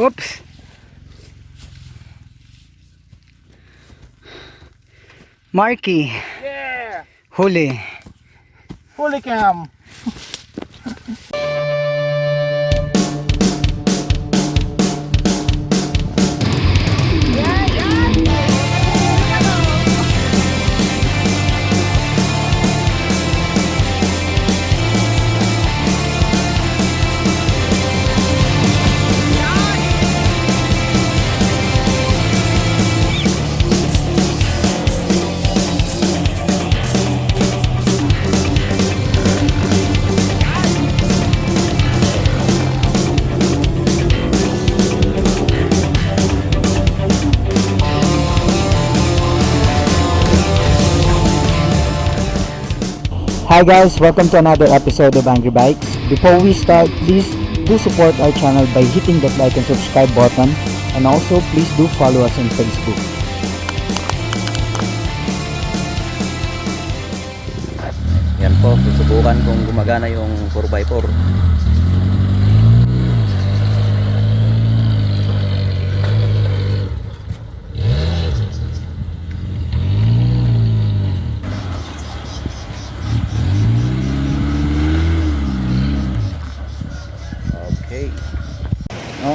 Whoops. Marky. Yeah! Huli. Huli cam! Hi guys, welcome to another episode of Angry Bikes. Before we start, please do support our channel by hitting that like and subscribe button, and also please do follow us on Facebook. Yan po, susubukan kung gumagana yung 4x4.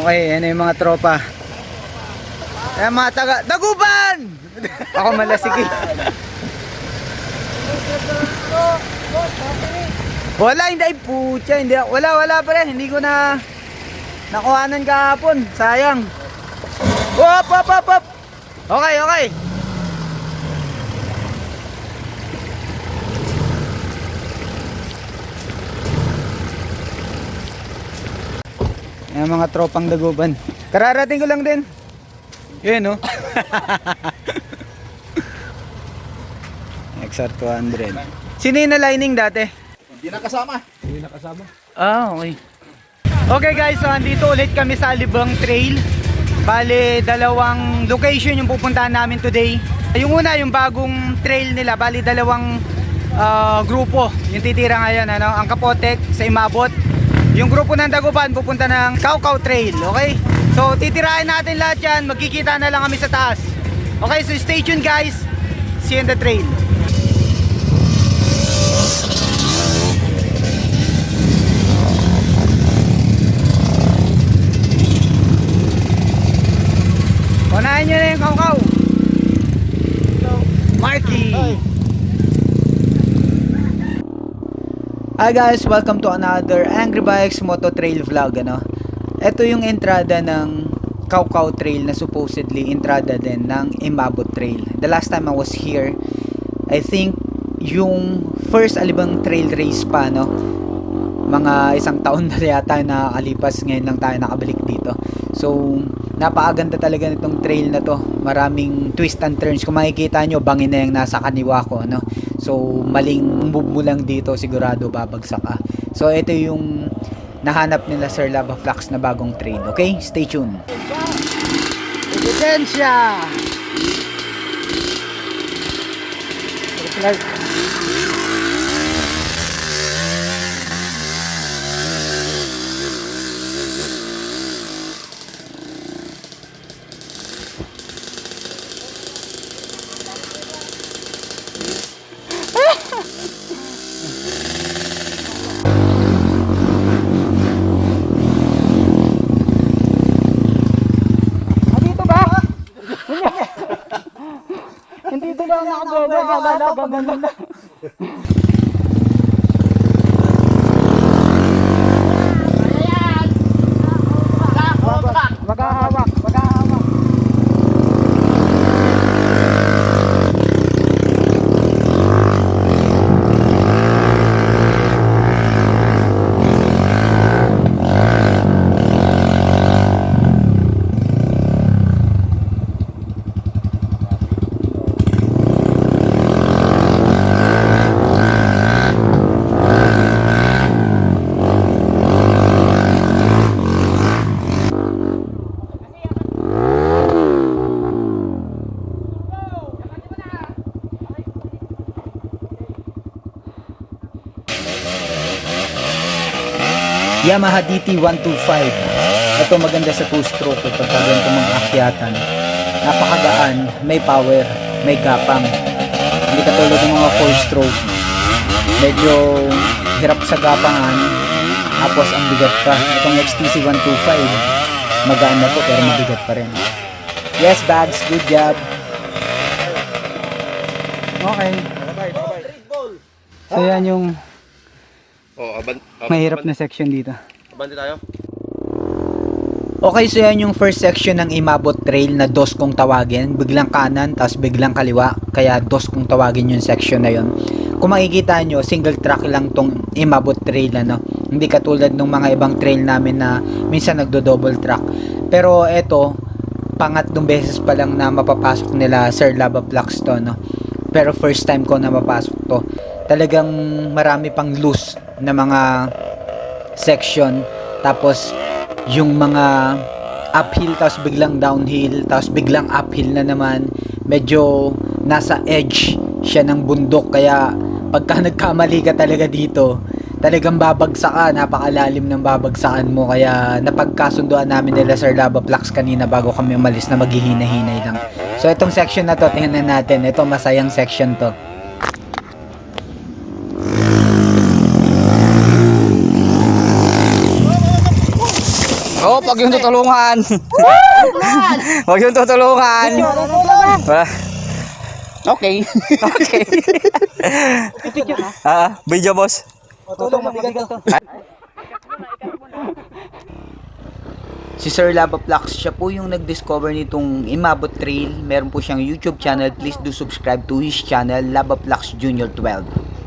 Okay, yan yung mga tropa. Ayan mga taga Dagupan! Ako malasigi. Wala, hindi putya, hindi. Wala pa rin, hindi ko na nakuhanan kahapon. Sayang. Hop. Okay. Ayan mga tropang Dagupan. Kararating ko lang din. Yun no. XR 200. Sino yung na-lining dati? Hindi nakasama. Ah, okay. Okay guys, so andito ulit kami sa Alibang Trail. Bale, dalawang location yung pupuntahan namin today. Yung una, yung bagong trail nila. Bale, dalawang grupo yung titira ngayon, ano? Ang Kapotek sa Imabot. Yung grupo ng Dagupan pupunta ng Caucao Trail, okay? So titirahin natin lahat yan, magkikita na lang kami sa taas. Okay, so stay tuned guys. See you on the trail. Unahin nyo na yung Caucao. Marky. Hi guys, welcome to another Angry Bikes Moto Trail vlog, ano. Ito yung entrada ng Caucao Trail na supposedly entrada din ng Imabot Trail. The last time I was here, I think yung first Alibang Trail race pa, no. Mga isang taon na yata nakakalipas, ngayon lang tayo nakabalik dito. So, napakaganda talaga nitong trail na to. Maraming twist and turns. Kung makikita nyo, bangin na yung nasa kaniwa ko, no? So, maling move mo lang dito, sigurado babagsak ka. So, ito yung nahanap nila Sir Lava Flux na bagong trail. Okay? Stay tuned. Ebidensya! Hindi ito lang nakabobo, ganda. Maghahawak. Yamaha DT125. Ito maganda sa 2-stroke kapag ganito mga akyatan. Napakagaan, may power, may gapang. Hindi katulad ng mga 4-stroke. Medyo hirap sa gapangan, tapos ang bigat pa. Itong XTC125, magaan na to pero mabigat pa rin. Yes, Bags, good job. Okay. So yan yung mahirap na section dito. Abante tayo. Okay, so yan yung first section ng Imabot Trail na dos kung tawagin. Biglang kanan, tapos biglang kaliwa. Kaya dos kung tawagin yung section na yun. Kung makikita nyo, single track lang tong Imabot Trail, ano. Hindi katulad ng mga ibang trail namin na minsan nagdo-double track. Pero eto, pangatlong beses pa lang na mapapasok nila Sir Lava Flux to, no. Pero first time ko na mapasok to. Talagang marami pang loose na mga section. Tapos yung mga uphill, tapos biglang downhill, tapos biglang uphill na naman. Medyo nasa edge siya ng bundok, kaya pagka nagkamali ka talaga dito, talagang babagsak ka, napakalalim ng babagsakan mo. Kaya napagkasunduan namin nila Sir Lava Flux kanina bago kami umalis na maghihina-hinay lang. So itong section na to, tingnan natin. Ito masayang section to. Oh, pag yung tutulungan. Wag yung tutulungan. Okay. Okay. Video boss. Si Sir Lava Flux, siya po yung nag-discover nitong Imabot Trail. Meron po siyang YouTube channel. Please do subscribe to his channel, Lava Flux Junior 12.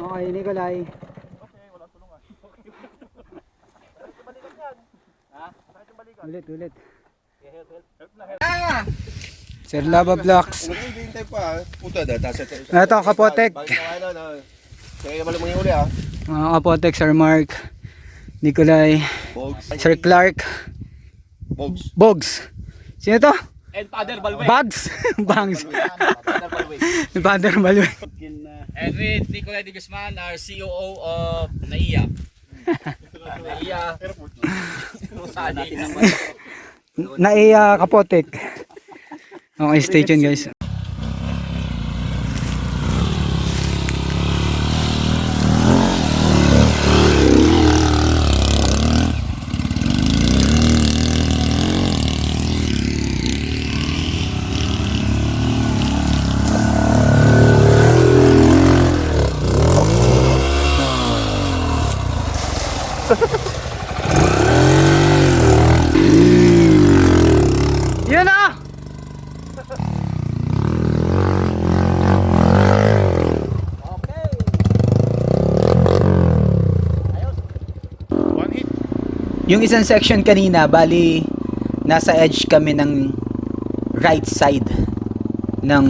Okay, Nikolay. Ulit. Sir Lava Flux. Hintay pa. Puta da. Ito, Kapotek. Kaya malamang yung uli ah. Mga Kapotek, Sir Mark, Nikolay, Bogs. Sir Clark, Bogs. Bogs. Sino to? And Father Balwe. Bags. Bangs. Father Balwe. Father Balwe. And with Nicolay de Guzman, our COO of NAIA. NAIA. Naiya Kapotek. Okay, stay tuned guys. Yun na! One hit. Yung isang section kanina, bali nasa edge kami ng right side ng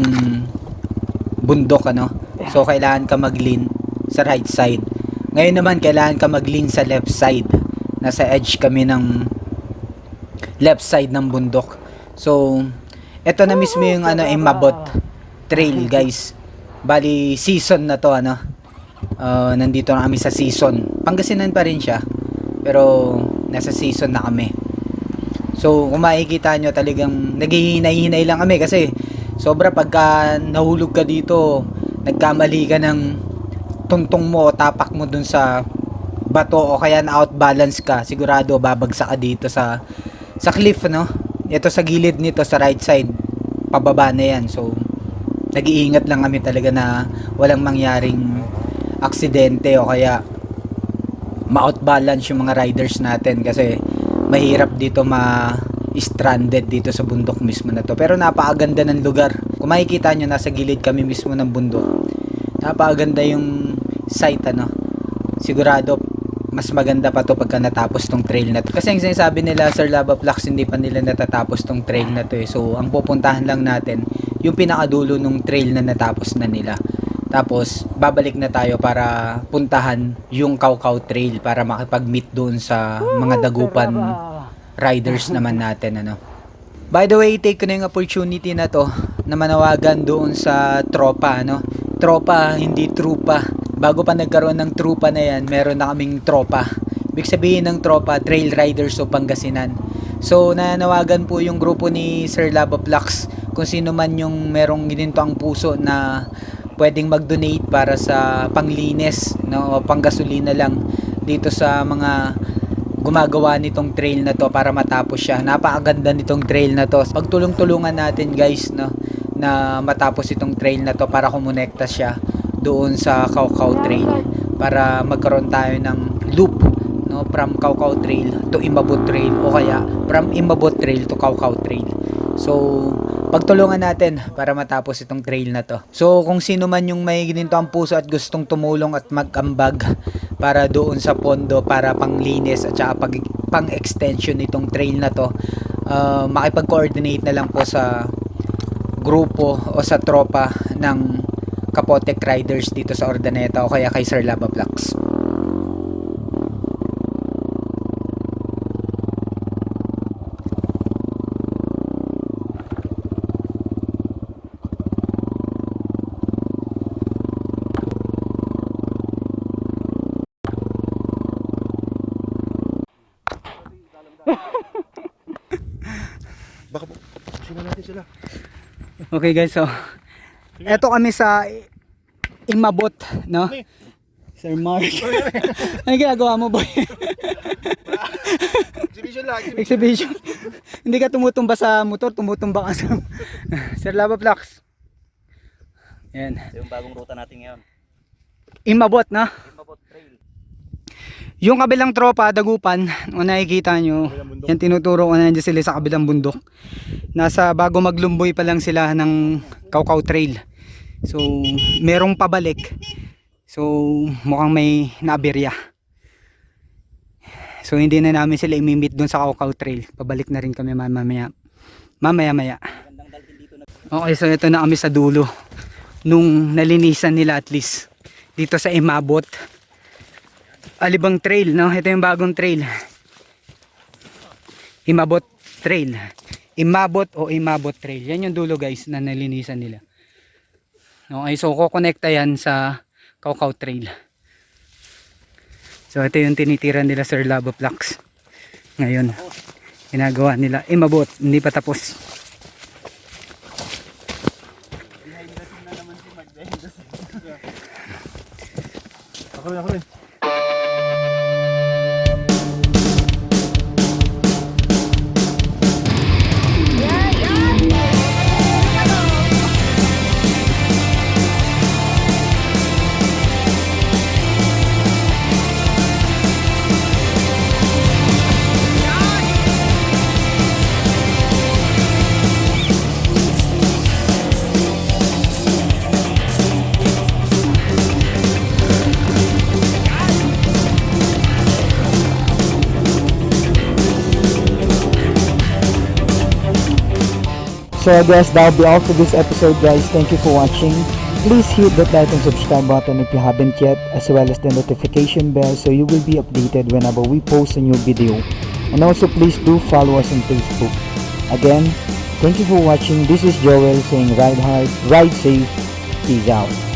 bundok, ano. So kailangan ka mag-lean sa right side. Ngayon naman kailangan ka mag-lean sa left side. Nasa edge kami ng left side ng bundok. So eto na mismo yung ano, Imabot Trail, guys. Bali season na to, ano. Nandito na kami sa season. Pangasinan pa rin siya, pero nasa season na kami. So kung makikita nyo, talagang naghihinay-hinay lang kami kasi sobra pagka nahulog ka dito, nagkamali ka ng tuntong mo o tapak mo dun sa bato o kaya na outbalance ka, sigurado babagsak ka dito sa cliff, no? Ito sa gilid nito sa right side, pababa na yan. So nag-iingat lang kami talaga na walang mangyaring aksidente o kaya ma-outbalance yung mga riders natin, kasi mahirap dito ma-stranded dito sa bundok mismo na to. Pero napakaganda ng lugar. Kung makikita nyo, nasa gilid kami mismo ng bundok. Napakaganda yung site, ano. Sigurado mas maganda pa to pagka natapos tong trail na to. Kasi yung sinasabi nila, Sir Lava Flux, hindi pa nila natatapos tong trail na to eh. So ang pupuntahan lang natin yung pinakadulo ng trail na natapos na nila. Tapos babalik na tayo para puntahan yung Kaw-Kaw Trail para makipag-meet doon sa mga dagupan riders naman natin, ano. By the way, take ko na yung opportunity na to na manawagan doon sa tropa, ano. Tropa, hindi trupa. Bago pa nagkaroon ng trupa na yan, meron na kaming tropa. Ibig sabihin ng tropa, Trail Riders o Pangasinan. So, nanawagan po yung grupo ni Sir Lava Flux kung sino man yung merong gininto ang puso na pwedeng mag-donate para sa panglinis, no, o panggasolina lang dito sa mga gumagawa nitong trail na to para matapos siya. Napakaganda nitong trail na to. Pagtulong-tulungan natin guys, no, na matapos itong trail na to para kumonekta siya doon sa Kaw-Kaw Trail para magkaroon tayo ng loop, no, from Kaw-Kaw Trail to Imabot Trail o kaya from Imabot Trail to Kaw-Kaw Trail. So, pagtulungan natin para matapos itong trail na to. So, kung sino man yung may gininto ang puso at gustong tumulong at mag-ambag para doon sa pondo para panglinis at saka pang-extension nitong trail na to, makipag-coordinate na lang po sa grupo o sa tropa ng Kapotec Riders dito sa Ordaneta o kaya kay Sir Lava Flux. Baka po, sino natin sila? Okay guys, so eto kami sa Imabot, no? Sir Mark. Ano ginagawa mo, boy? Exhibition lang, Exhibition. Hindi ka tumutumba sa motor, tumutumba ka sa Sir Lava Flux. Yan. Ito yung bagong ruta natin ngayon. Imabot, no? Imabot Trail. Yung kabilang tropa, dagupan, kung nakikita nyo, yan tinuturo ko na nandiyan sila sa kabilang bundok. Nasa bago maglumboy pa lang sila ng Kaw-Kaw Trail. So, merong pabalik. So, mukhang may naaberya. So, hindi na namin sila imimit doon sa Kaw-Kaw Trail. Pabalik na rin kami mamaya. Okay, so ito na kami sa dulo. Nung nalinisan nila at least. Dito sa Imabot. Alibang Trail, no? Ito yung bagong trail. Imabot Trail. Imabot o Imabot Trail. Yan yung dulo guys na nalinisan nila. Okay, so kukonekta yan sa Kaw-Kaw Trail. So ito yung tinitiran nila Sir Lava Flux. Ngayon, ginagawa nila Imabot, hindi pa tapos. Ako rin. So I guess that'll be all for this episode guys. Thank you for watching. Please hit that like and subscribe button if you haven't yet, as well as the notification bell so you will be updated whenever we post a new video. And also please do follow us on Facebook. Again, thank you for watching. This is Joel saying ride hard, ride safe, peace out.